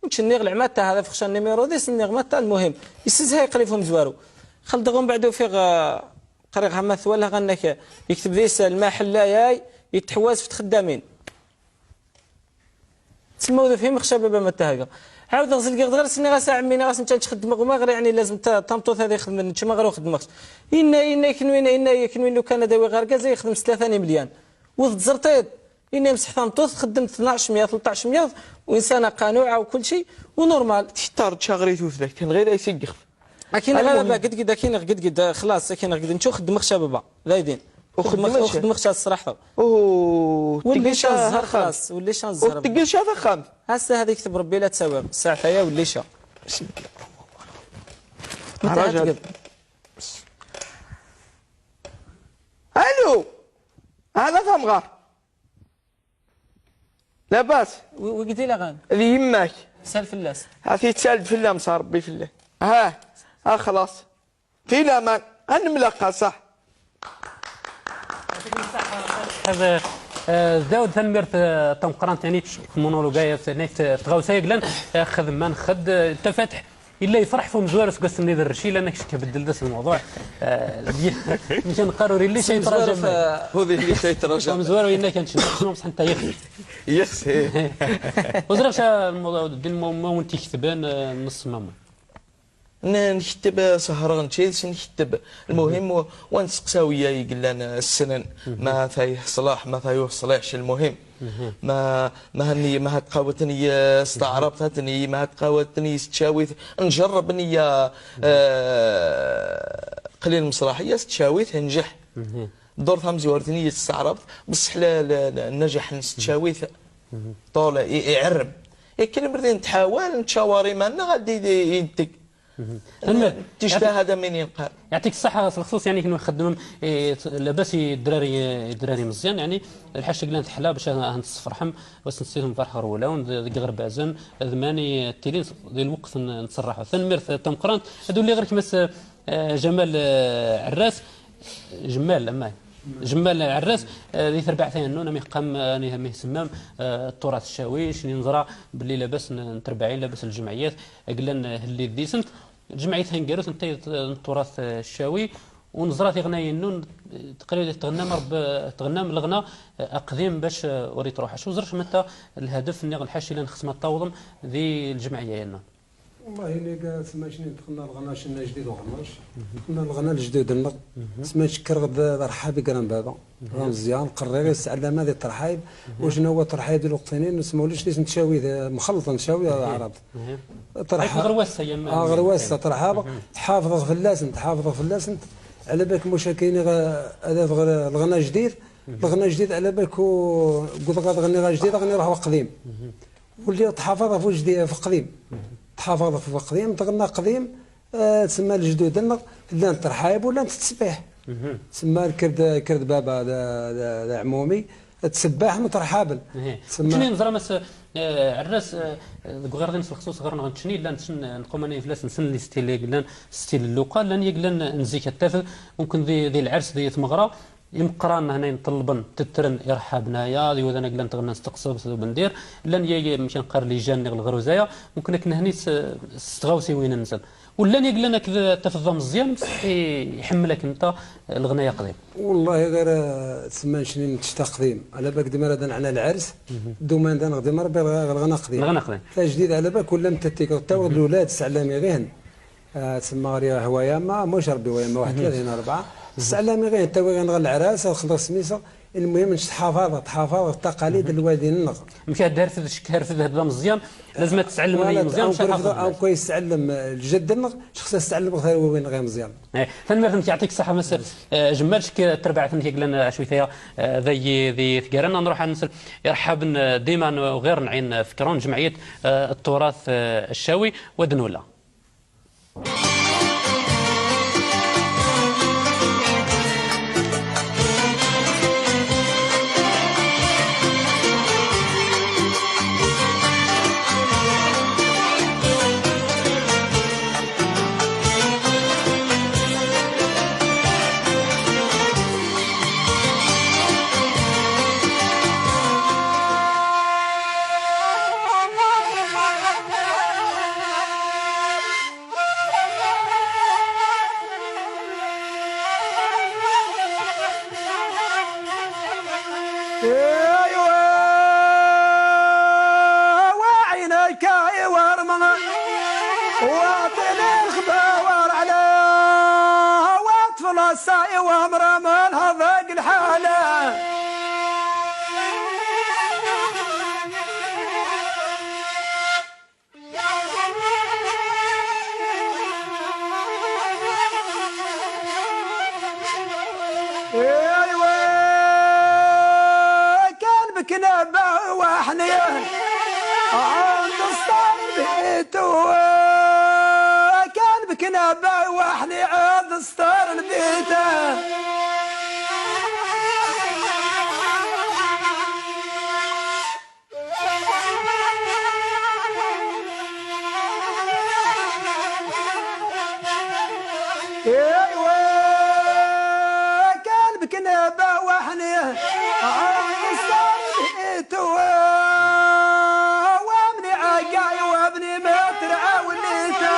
نتشني غلع متى هذا فخشا النيميرو دي سنيغ متى المهم يسزها يقريفهم زوارو خلدغهم بعدو في قريق همث ولا غنك يكتب ذيس المحل ياي يتحواز في خدامين تسموا ذا فيهم خشا بابا متى هكا عاود غزل غير سني غا ساعه مينا غاس نتا تخدم غما غير يعني لازم تمطوط هذا يخدم نتما غير خدمك ان يكنوين لو كان داوي غركاز يخدم 3 مليون وضد زرطيد إني مسح ثمطوط خدمت 1200 1300 وإنسانة قانوعة وكل شيء ونورمال تختار تشغريتو ثلاث كان غير يسقف أكين غابة قد كين قد خلاص أكين قد نشوف خدمك شبابا زايدين وخدمك شا الصراحة واللي شا الزهر خلاص واللي شا الزهر وتقل شا فخام هسه هذه يكتب ربي لا تساوي الساعة ثايا واللي شا بسم الله الرحمن الرحيم الو هذا ثمغار لا باس وقلتي لي غان اللي يماك سال فلاس هاتي تسال فلا مصار ربي فلا ها خلاص في الامان انا ملقى صح هذا زاود تنمير تنقران ثاني مونولوجايا ثاني تغاوسا يقلن خذ من خد تفتح الا يفرح فيهم زوار سكس نيد الرشي لانك كبدل داس الموضوع مش نقرر اللي شيء تراجم هذه اللي شيء تراجم زوار وين كان شنو بصح انت يس وزرش الموضوع بين ما وانت كتبان نص ماما نكتب سهران تشيلسي نكتب المهم ونسقساوية يقول لنا السنن ما فيه صلاح ما فيه صلاحش المهم ما هني ما تقاوتني استعربتني ما تقاوتني استشاويت نجرب اني قليل المسرحيه استشاويت ننجح دور ثامزي ورثني استعربت بصح النجح نستشاويت طول يعرب كل مردين تحاول نتشاوري معنا غادي ينتج تشبه هذا من ينقال يعطيك الصحة الخصوص يعني كانوا يخدموا لاباس الدراري مزيان يعني الحاجة قلنا تحلا باش نصفرحهم واش نسيتهم فرحة رولا غير بعزن ذماني التيلين ديال الوقت نصرحوا ثنمير تمقرانت هادو اللي غير كماس جمال عراس جمال عراس ذي 4 ثانون ميقام ميسمام التراث الشاويش نزرع باللي لاباس نتربعين لاباس الجمعيات قلنا اللي ديسنت جمعيه هنجاروس انت التراث الشاوي ونزرات غناي النون تقريبا تغنى من الغنى اقدم باش وريت روحها شو زرش متى الهدف اني الحاشي اللي نخصم التوضم ذي الجمعيه هنا والله اللي سما شنو دخلنا الغنى شنا جديد وغناش دخلنا الغنى الجديد النق سما شكر رحابي كرام بابا مزيان قرر يسعد لنا هذه الترحايب وشنو هو الترحايب ديال الوقتين نسمولوش ليش نتشاوي مخلط نتشاوي عرب ترحاب غرواسه غرواسه ترحاب تحافظ في اللاسن على بالك واش كاين هذا الغنى جديد على بالك قلت غني جديد غني روح قديم واللي تحافظ في جديد في قديم تحافظ في قديم تغنى قديم تسمى الجدود لا ترحايب ولا تسبيح تسمى كرد بابا دا عمومي تسباح مترحابا شنو نزرى مس عراس غير غير الخصوص غير نغنتشني لا نقوم انا فلاس نسن لي ستيل لان ستيل اللوكال لان يقلن نزيك التاف ممكن ذي العرس ذي تمغرا يمقران هنا نطلبن تترن يرحبنا يا ذي انا قلنا تغنى نستقصب بندير لان يمكن قار لي جان الغروزايا ممكن كنا هني استغاوسي وين ننزل ولا يقلنا كذا تفضل مزيان يحملك انت الغنايه قديم والله غير 8 سنين تقديم على بالك ديما هذا على العرس دومان دان غدي مربي الغنى قديم الغنى قديم فجديد على بالك ولا متتيك تو الاولاد السعلامي غين تسمى غير هوايه ما مش ربي ويا ما 31 4 السعلامي غين تو غير العراس خلص سميسه المهم تحافظ التقاليد الوالدين النغ مشى دار في الشكار في هذا مزيان لازم تتعلم لي مزيان باش تحافظ او كويس تعلم الجد النغ خصها تتعلم غير وين غير مزيان ثاني فهمت يعطيك الصحه مسا جمالك تربع فهمت لنا شويه ذي ثقارنا نروح نسال يرحب ديما وغير نعين فكرون جمعيه التراث الشاوي ودنوله الساي وامر من هذاك الحاله ايوه كان بكنبه وحنين عند الصار بيته كان بكنبه وحني عند الصار بيته ايوه كان بكنبه وحني عند الصار بيته وابني عقاي وابني مترعى وليته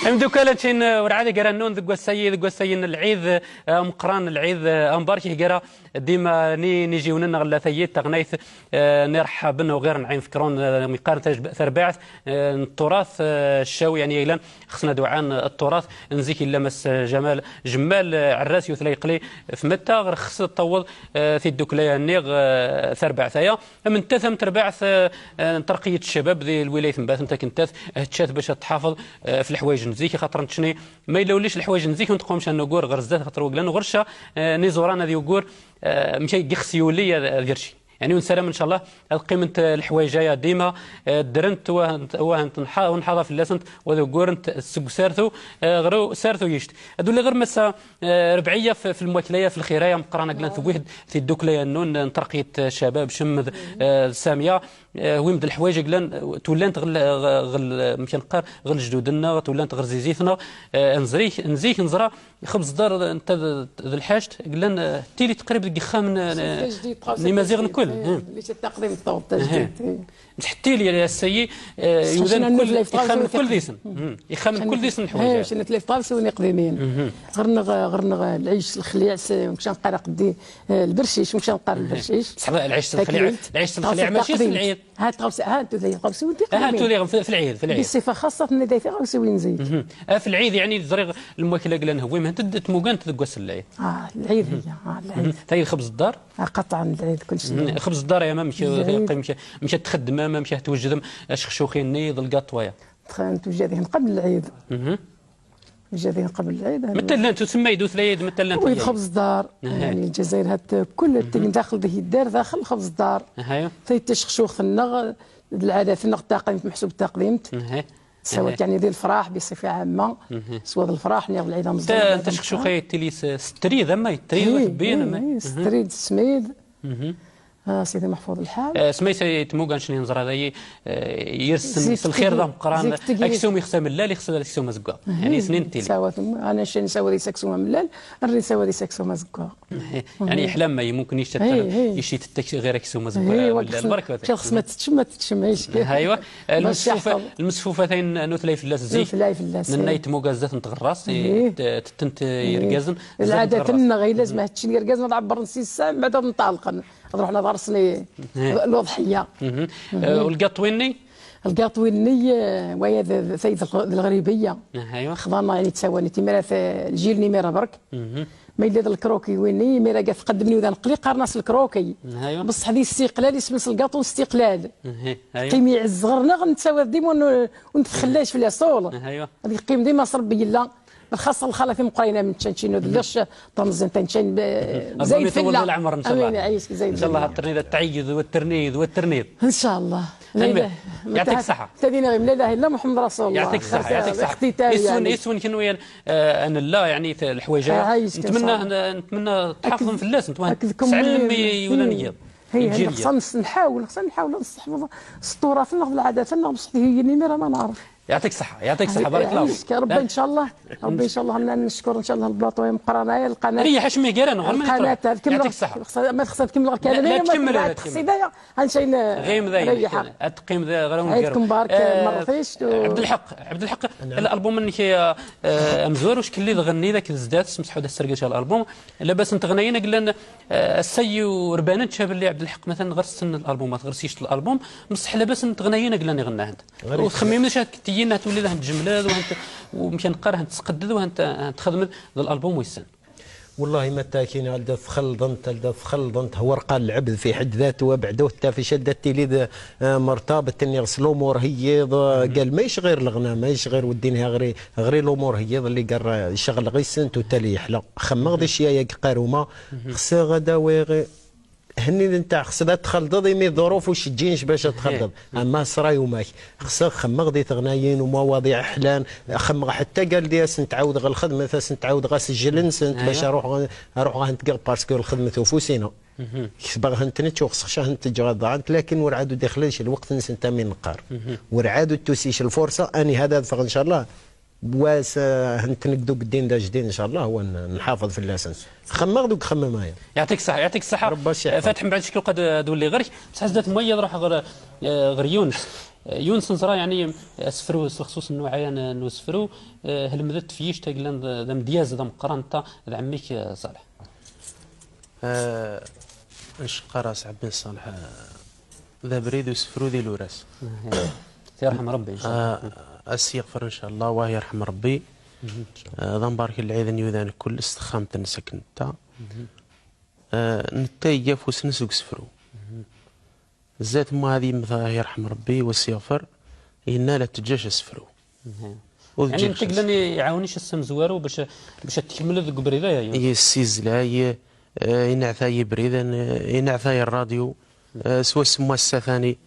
حمدو كالتشين ورعادي قرا نون ذق السيد العيد مقران العيد امبارك قرا ديما نيجي وننا غلا ثيت تغنيث نرحب بنا وغير نعين فكرون مقارنه ثرباعث التراث الشاوي يعني ايلان خصنا دوعان التراث نزيك الا مس جمال عراسي وثليقلي في متى غير خص تطول في الدكليه نيغ ثرباعثايا من تثم ترباعث ترقيه الشباب ذي الولايه ثمبات انت كنت تشات باش تحافظ في الحوايج نزيك خاطر نتشني ما يلوليش الحوايج نزيك ونتقومش نقول غير زاد خاطر وقلنا غرشه نيزورانا ذي وقور مشي يخسيوليه ديرشي يعني ونسلم ان شاء الله قيمه الحوايجايه ديما درنت وهنت ونحاضر في اللاسنت وذو قورنت سارثو غرو سارثو يشت هذو اللي غير مسا ربعيه في المواكليه في الخيرايه مقرانا قلنا واحد في الدوكليه نون ترقيه شباب شمذ ساميه ويمد الحوايج قلنا تولانت غل مشان نقار غل جدودنا تولانت غير زيزيتنا نزيك نزرا خبز دار انت ذا الحاجت قلنا تيلي تقريبا دقيقه نمازيغ نكل ليش التقديم الطوب تجديد حتى لي السي يوزن كل يخمن كل ديسن يخمن كل ديسن الحوايج شنو تلف طابس وني قديمين غرنا العيش الخليع مش نقرا قدي البرشيش مش نقرا البرشيش صحيح العيش الخليع ماشي في العيد هات قوس هات ذي قوس وانت هات ذي في العيد بصفه خاصه ان ذي قوس وين زيد في العيد يعني الزريغ الموكله قال هو ما تموقان تقوس العيد العيد هي العيد تاي خبز الدار قطعا العيد كل شيء خبز الدار يا ما مشى تخدم ما مشى توجد شخشوخين نيض القطويه توجدين قبل العيد جاذين قبل العيد مثلا تسمى يدوث العيد مثلا ويد خبز دار يعني الجزائر هات كل داخل به الدار داخل خبز دار في تشخشوخ ثنا العاده ثنا التقديم محسوب التقديمت سواء يعني ذي الفراح بصفه عامه سواء الفراح نيغ العيد مزيان تشخشوخي تيليس ستريد اما يتريد بين ستريد سميد سيدي محفوظ الحال سميتي تموغان شنو نزر هذا يرسم الخير ذا مقران اكسوم يخسم الليل يخسم اكسوم زكا يعني سنين تيلي ساوات انا شنو نساوي دي سكسوم الليل الري ساوي دي سكسوم زكا يعني احلام ما ممكن يشيت غير اكسوم زكا البركه خص ما تتشمعيش ايوا المسفوفتين نوثلاي في اللاس زيك نيت موغازات نتغراس تنت يرقازن العاده غير لازم هادشي يرقازن نعبر نسي الساعه بعد نطلق نروح نضرسني الوضحيه والقطويني القطويني وهي ثيث الغريبيه ايوا خضرنا يعني تساواني تيميرا الجيل نيميرا برك ما يلي الكروكي ويني ميرا قاف قدمني وذا نقلي قارناس الكروكي ايوا بصح هذه استقلال اسم القاطو استقلال قيمي الصغرنا غنتساوى ديما ونتخلاش في الصول ايوا هذه قيم ديما صربي لا الخاصه الخاله في مقرينه من تشانشينو دلش طنزن تنشين زين في العمر ان شاء الله ان شاء الله الترنيد التعيد والترنيد ان شاء الله يعطيك الصحه تدينا غير لا اله الا محمد رسول الله يعطيك الصحه يعطيك الصحه يسون كنويا ان لا يعني الحوايج نتمنى تحافظهم في الناس انتم تعلم يونانيه هي خصنا نحاول نستحفظ التراثنا والعاداتنا بصح هي نمره ما نعرف يعطيك الصحة يعطيك الصحة بارك الله فيك ربي إن شاء الله ربي إن شاء الله نشكر إن شاء الله البلاطوية مقرانة القناة هي حشمي كيران القناة يعطيك الصحة ما تخسر تكمل الكلام لا تكمل تخسيدايا غنشين غيم ذي تقيم ذا غير عيدكم بارك مرتيش عبد الحق الألبوم منك مزور واش كلي غني ذاك الزدات سمح هذا السرقة الألبوم لاباس نتغنينا قلنا السي وربانت شاب اللي عبد الحق مثلا غير سن الألبومات غير سيشت الألبوم بصح لاباس نتغنينا قلنا غناه انت وتخممناش تينا تولي لها جملات ومشان نقرا تسقدد وانت تخدم الالبوم ويسن والله متى كاين هذا فخلضنت هو رقى العبد في حد ذاته وبعده حتى في شده التليد مرتبط اني يغسل الامور هي قال ماهيش غير الغنى ماهيش غير ودينها غير الامور هي اللي قال الشغل غير سنت وتالي يحلى خمغ دي شي قارومه خصها غدا وغير هني نتاع خصها تخلط مي ظروف وش تجينش باش تخلط اما صراي وماك خصها خمغ دي تغنايين ومواضيع احلام خمغ حتى قال لي نتعاود غير الخدمه نتعاود غير سجل نسنت باش اروح غنتقى باسكو الخدمه توفوسينا باغا نتنتشو خصها نتجا ضاعت لكن ورعادو داخلش الوقت نسنت من نقار ورعادو توسيش الفرصه اني هذا ان شاء الله واس هنتنقدوا بالدين دا جديد ان شاء الله هو نحافظ في اللاسنس خمغ دوك خمم معايا يعطيك الصحه فاتح من بعد شكل قد تولي غير بصح زادت ميه روح غير يونس يونس نزرا يعني اسفرو خصوص النوعين نسفرو هل مدت فيش تاقلان ذا مدياز ذا مقرانتا ذا عميك صالح نشقى راس عبد صالح ذا بريد وسفرو ذي لوراس يرحم ربي ان شاء الله يغفر ان شاء الله وهي يرحم ربي ذا مبارك العيد نيوذان كل استخامت نسكن تا نتايا فوس نسوق سفرو زات ما هذه مثلا يرحم ربي وسيغفر إنا لا تجاش سفرو يعني انت قلني يعاونيش السم زوارو باش تكمل ذوك بريده يا يسيز لا ينعثاي بريدا ينعثاي الراديو سوا سموا الثاني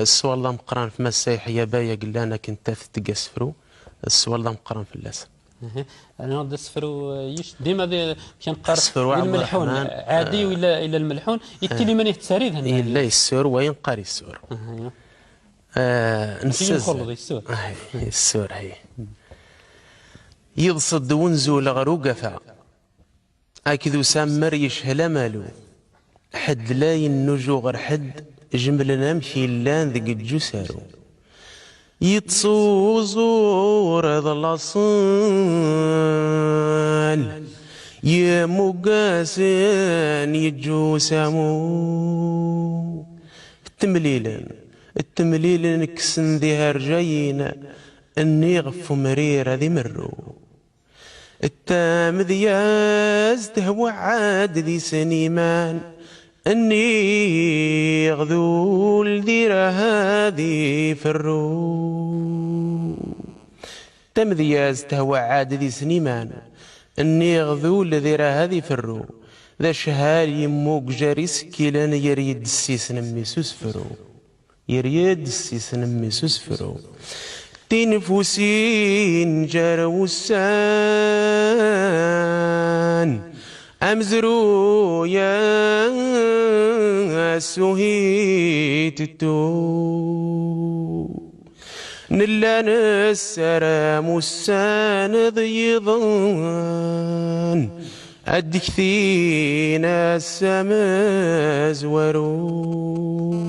سوا الله مقران في مسايح يا بايا قلنا كنت تلقى سفرو سوا الله مقران في اللاس انا نرد السفرو ديما كنقار الملحون عادي ولا الى الملحون يتلي من يتساريد هنا الا السور وينقاري السور نسز السور هي يضصد ونزول غروقفا اكذو سامر يشهل مالو حد لا ينجو غير حد جملنا مشي لان ذق الجسارو يتصوزور هذا الأصال يا مقاسن يجو سامو التمليل نكسن ذي هرجين اني غف مرير ذي مرو التام ذياز تهوى عاد ذي سنيمان اني غذول ذي هذه فرو تم ذياز تهوى عاد ذي سنيمان اني غذول ذي هذه فرو ذا شهال يموك جاريس كيلان يريد السيس نمي سوسفرو يريد السيس نمي سوسفرو تنفسين جارو السان أمزرو يا سهيت التو نلان السرام السان ضيضان الدكثين السماز ورو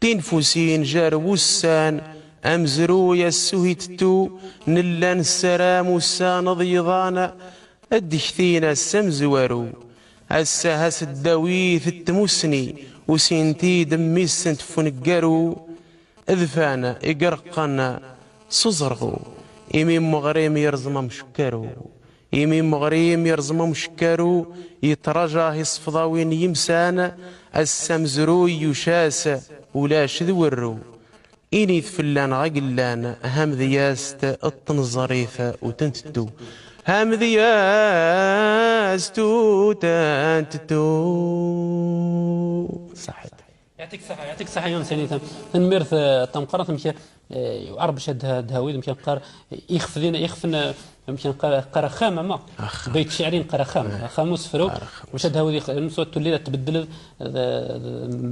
تنفسين جارو السان أمزرو يا سهيت التو نلان السرام السان ضيضان الدكثينا السمزوارو السهس الدويث التمسني وسنتي دمي السنت فنقارو اذفانا اقرقنا صزرغو يمين مغريم يرزم مشكارو يمين مغريم يرزم مشكارو يترجاه يصفضاوين يمسانا السمزرو يشاس ولا شذورو إني فلان غقلان هم ذياست الطنزريثة وتنتتو هم ذياست وتنتتو صحيح يعطيك الصحة يونس يعني تنميرث تمقرات يمكن يعرب شد هاويد يمكن قار يخفن يمكن قرا خامة ما بيت شعرين قرا خامة خاموس فرو وشد هاويد نسوت الليلة تبدل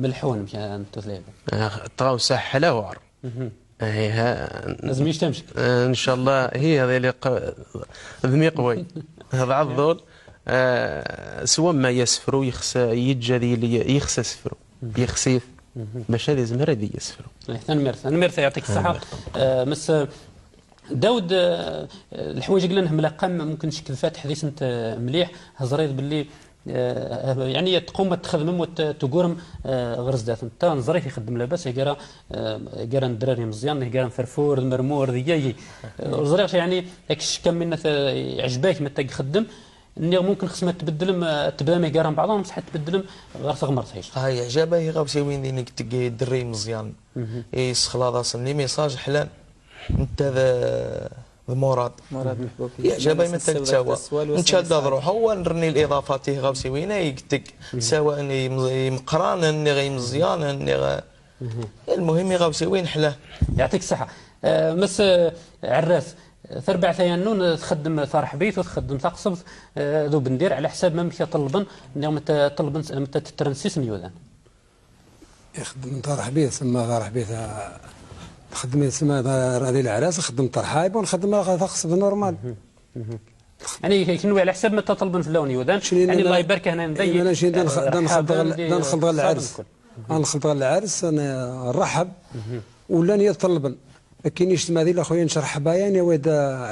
ملحون يمكن تثليب طاو سحله وعر لازم يشتمش ان شاء الله هي هذا اللي ذمي قوي هذا عضول سوا ما يسفروا يخسى يجري يخسى سفروا يخسيف باش هذه زمره دي يسفروا نمرث يعطيك الصحه مس داود الحوايج قلنا ملقم ممكن شكل فاتح حديث انت مليح هزريت باللي يعني تقوم تخدم وتقورم غرز ذات انت نظريف يخدم لاباس يقرا الدراري مزيان يقرا فرفور المرمور ذياي زريف يعني اكش كم من عجباك متى يخدم اني ممكن خصنا تبدلهم تبدا يقرا بعضهم بصح تبدلهم غير تغمر تعيش هاي عجبه غاوسي وين دينك تلقى الدري مزيان يسخلاط اصلا ميساج حلال انت ذا مراد محبوب يعجبني مثل تساوى نشد روحه ونرني الاضافات غاوسي وين يكتك سواء مقران اني غي مزيان اني المهم غاوسي وين حلاه يعطيك الصحه مس عراس ثربع ثيانون تخدم فرح بيت وتخدم تقصب ذو بندير على حساب ما مشى طلبن اليوم طلبن متى تترنسيس ميوذان يخدم فرح بيت ثم فرح بيت خدمت اسمها هذه العراس خدم طرحايب ونخدم تقصب نورمال يعني كنوي على حساب متى طلبن في اللون يوذان يعني الله يبارك هنا نضيق انا شي نخلط العرس نخلط العرس انا نرحب ولا يطلبن ما كاينيش ما ذي اخويا نشرح بايان يا واد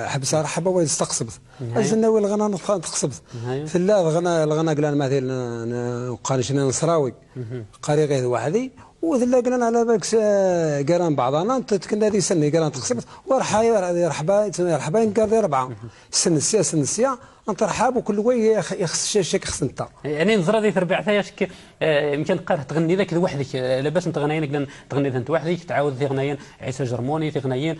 حبس رحبه واد استقصبت ازلنا وين الغنا نتقصبت في لا الغنا قلنا مثلا قانش نصراوي قاري غير وحدي وذلا قلنا على بالك قران بعضنا انت كنا هذه سنه قران تقصبت ورحبا رحبا نقار 4 سن السيا انت رحاب وكل وي يخص شيك خص انت يعني نزرا ذي تربع ثايشك يمكن قاره تغني ذاك لوحدك لاباس تغنيين قلنا تغني انت وحدك تعاود في غنايين عيسى جرموني في غنايين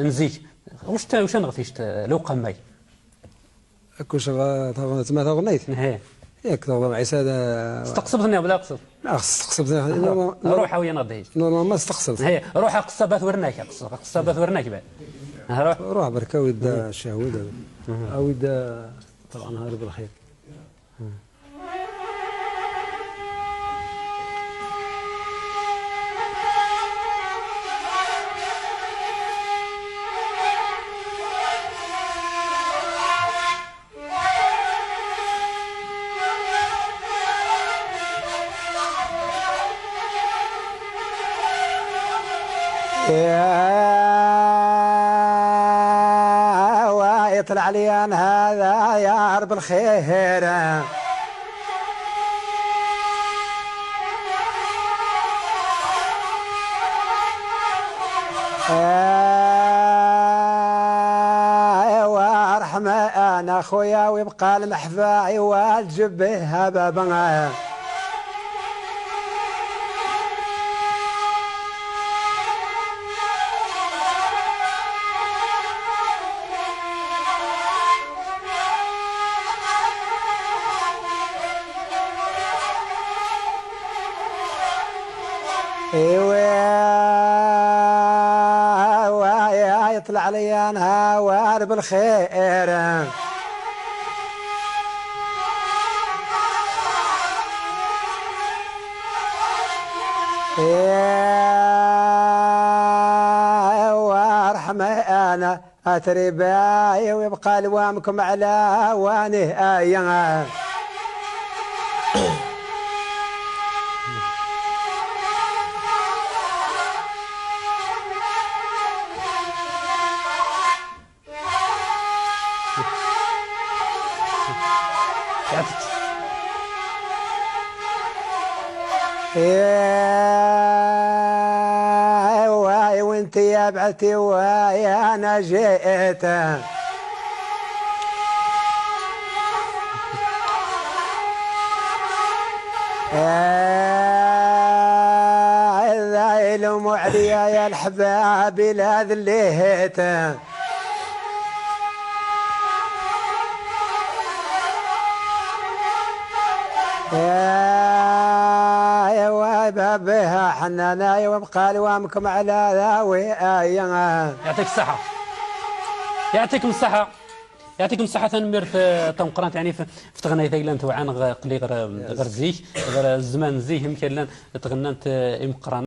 نزيك واش نغثيش لو قماي كوش ما تغنيت ياك تغنى عيسى استقصبتني ولا اقصد؟ لا استقصبتني روح ويا نضيج ما استقصبت هي روح قصبات ورناك قصبات ورناك بعد روح بركه ود الشهوده ود طبعا هارب الخير يطلع لي هذا يا رب الخير ورحمة انا خويا ويبقى المحفاعي والجبه بابا يطلع لي انا وارب الخير وارحمه انا اترباي ويبقى لوامكم على وانه ايا واي وانت يا بعتي واي انا جيت ذا يلوم عليا يا الحباب لا ذليت بها حنانا وابقى لوامكم على ذاوي يعطيك الصحة يعطيكم الصحة يعطيكم الصحة تنمر في تنقرانت يعني في تغني ذيلا انت وعان قلي غير زيك غير الزمان زيه يمكن لان تغننت امقران